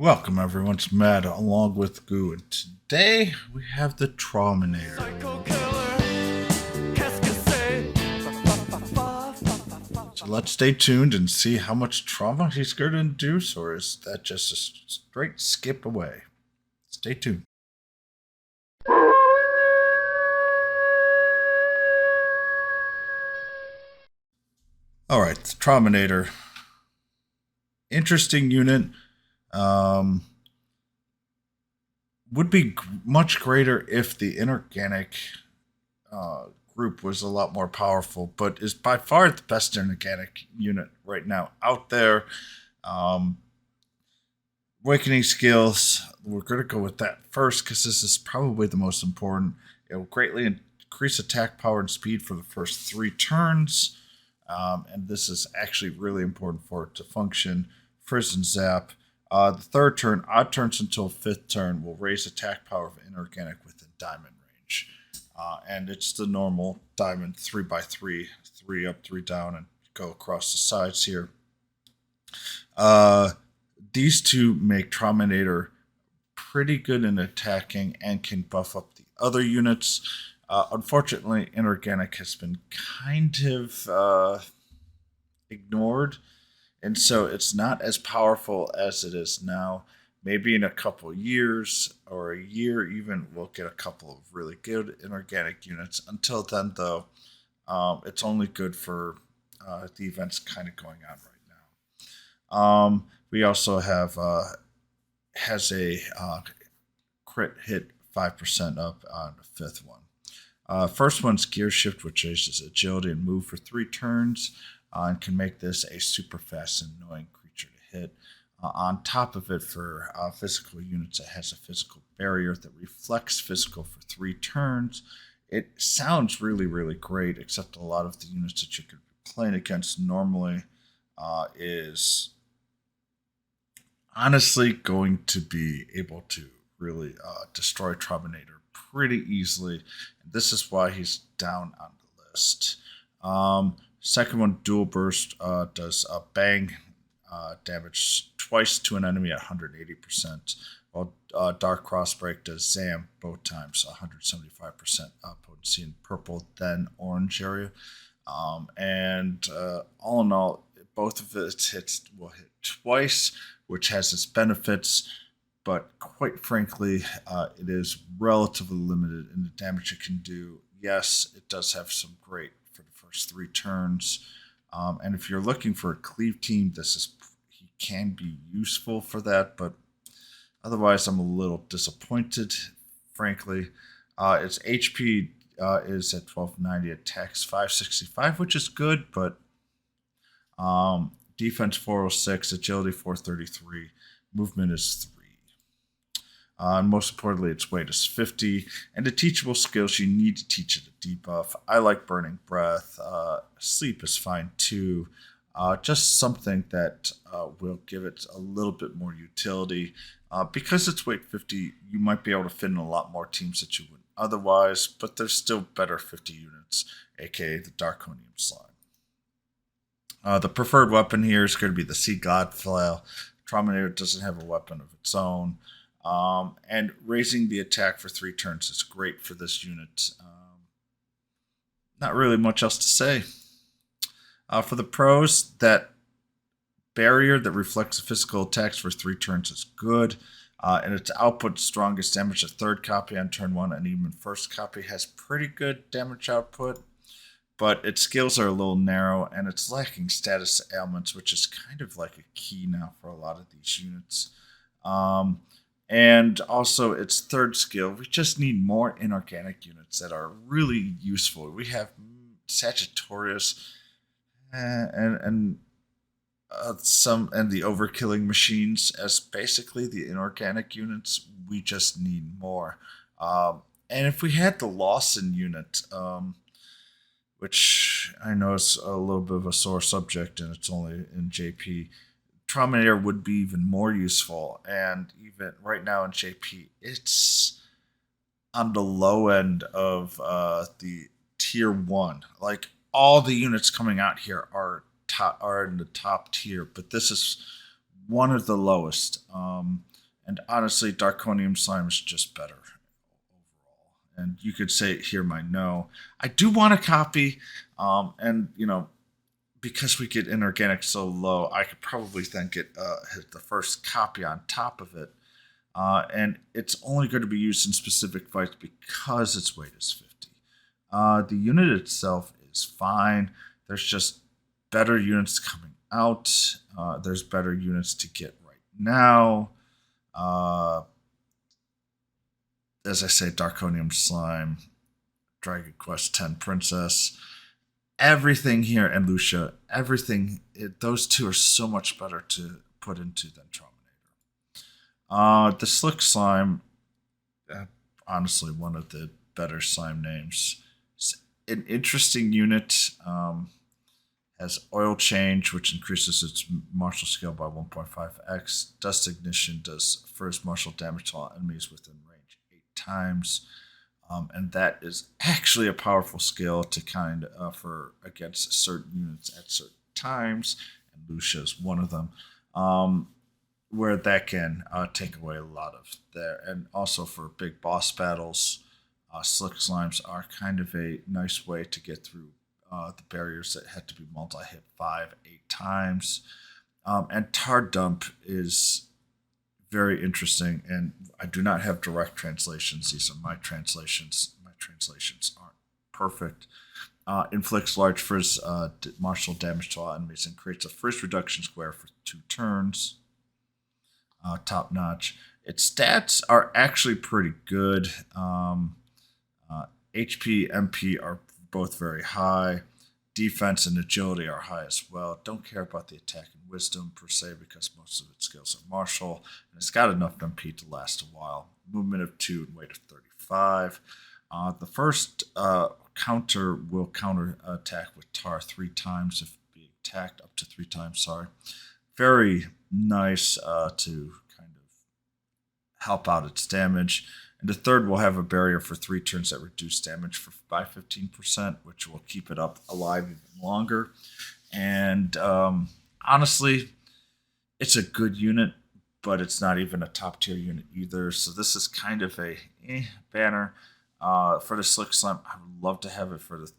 Welcome everyone, it's Matt along with Goo, and today we have the Trauminator. So let's stay tuned and see how much trauma he's going to induce, or is that just a straight skip away? Stay tuned. Alright, the Trauminator. Interesting unit. Um, would be much greater if the inorganic uh, group was a lot more powerful, but is by far the best inorganic unit right now out there. Um, Awakening skills, we're going to go with that first because this is probably the most important. It will greatly increase attack power and speed for the first 3 turns. And this is actually really important for it to function. Frizz and Zap. The third turn, odd turns until fifth turn, will raise attack power of inorganic within diamond range. And it's the normal diamond 3x3, 3 up, 3 down, and go across the sides here. Uh, these two make Trauminator pretty good in attacking and can buff up the other units. Unfortunately, inorganic has been kind of ignored, and so it's not as powerful as it is now. Maybe in a couple years or a year, even we'll get a couple of really good inorganic units. Until then, though, it's only good for the events kind of going on right now. We also have has a crit hit 5% up on the fifth one. First one's Gear Shift, which raises agility and move for 3 turns, and can make this a super fast and annoying creature to hit. On top of it, for physical units, it has a physical barrier that reflects physical for 3 turns. It sounds really, really great, except a lot of the units that you could be playing against normally is honestly going to be able to really destroy Trauminator pretty easily. And this is why he's down on the list. Second one, Dual Burst, does a bang damage twice to an enemy at 180%, while Dark Crossbreak does Zam both times, 175% potency in purple, then orange area. And all in all, both of its hits will hit twice, which has its benefits, but quite frankly, it is relatively limited in the damage it can do. Yes, it does have some great for the first 3 turns, and if you're looking for a cleave team, he can be useful for that. But otherwise, I'm a little disappointed, frankly. Its HP is at 1290, attacks 565, which is good, but defense 406, agility 433, movement is 3. And most importantly, its weight is 50. And the teachable skills, you need to teach it a debuff. I like Burning Breath. Sleep is fine too. Just something that will give it a little bit more utility. Because it's weight 50, you might be able to fit in a lot more teams that you wouldn't otherwise, but there's still better 50 units, aka the Darkonium Slime. The preferred weapon here is going to be the Sea God Flail. Trauminator doesn't have a weapon of its own. And raising the attack for 3 turns is great for this unit. Not really much else to say. For the pros, that barrier that reflects physical attacks for 3 turns is good. And its output strongest damage, a third copy on turn 1, and even first copy has pretty good damage output. But its skills are a little narrow, and it's lacking status ailments, which is kind of like a key now for a lot of these units. And also its third skill, we just need more inorganic units that are really useful. We have Sagittarius and some and the overkilling machines as basically the inorganic units. We just need more. And if we had the Lawson unit, which I know is a little bit of a sore subject and it's only in JP, Trauminator would be even more useful. And even right now in JP, it's on the low end of the tier 1. Like all the units coming out here are in the top tier, but this is one of the lowest. And honestly, Darkonium Slime is just better overall. And you could say hear my no. I do want a copy, and because we get inorganic so low, I could probably then get hit the first copy on top of it. And it's only going to be used in specific fights because its weight is 50. The unit itself is fine. There's just better units coming out. There's better units to get right now. Uh, as I say, Darkonium Slime, Dragon Quest X Princess, everything here, and Lucia, everything. Those two are so much better to put into than Trauminator. The Slick Slime, honestly, one of the better slime names. It's an interesting unit. Has oil change, which increases its martial skill by 1.5x. Dust ignition does first martial damage to all enemies within range 8 times. And that is actually a powerful skill to for against certain units at certain times. And Lucia is one of them, where that can take away a lot of there. And also for big boss battles, Slick Slimes are kind of a nice way to get through the barriers that had to be multi-hit 5-8 times. And Tar Dump is very interesting, and I do not have direct translations. These are my translations. My translations aren't perfect. Inflicts large frizz martial damage to all enemies and creates a frizz reduction square for 2 turns. Top notch. Its stats are actually pretty good. HP, MP are both very high. Defense and agility are high as well. Don't care about the attack and wisdom per se because most of its skills are martial. And it's got enough MP to last a while. Movement of 2 and weight of 35. The first counter will counter attack with Tar 3 times if being attacked, up to 3 times, sorry. Very nice to kind of help out its damage. And the third will have a barrier for 3 turns that reduce damage by 15%, which will keep it up alive even longer. And honestly, it's a good unit, but it's not even a top tier unit either. So this is kind of a banner. For the Slick Slime, I would love to have it for the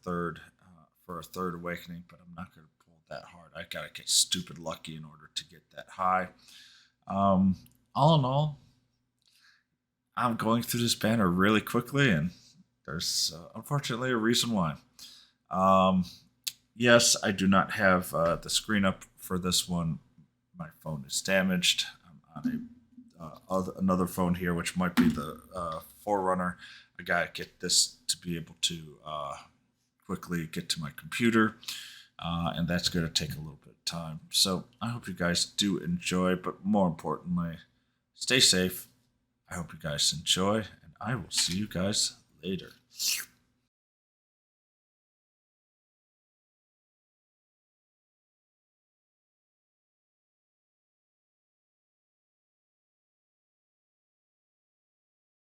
for a third awakening, but I'm not going to pull that hard. I gotta get stupid lucky in order to get that high. All in all, I'm going through this banner really quickly, and there's unfortunately a reason why. Yes, I do not have the screen up for this one. My phone is damaged. I'm on another phone here, which might be the Forerunner. I gotta get this to be able to quickly get to my computer, and that's going to take a little bit of time. So I hope you guys do enjoy, but more importantly, stay safe. I hope you guys enjoy, and I will see you guys later.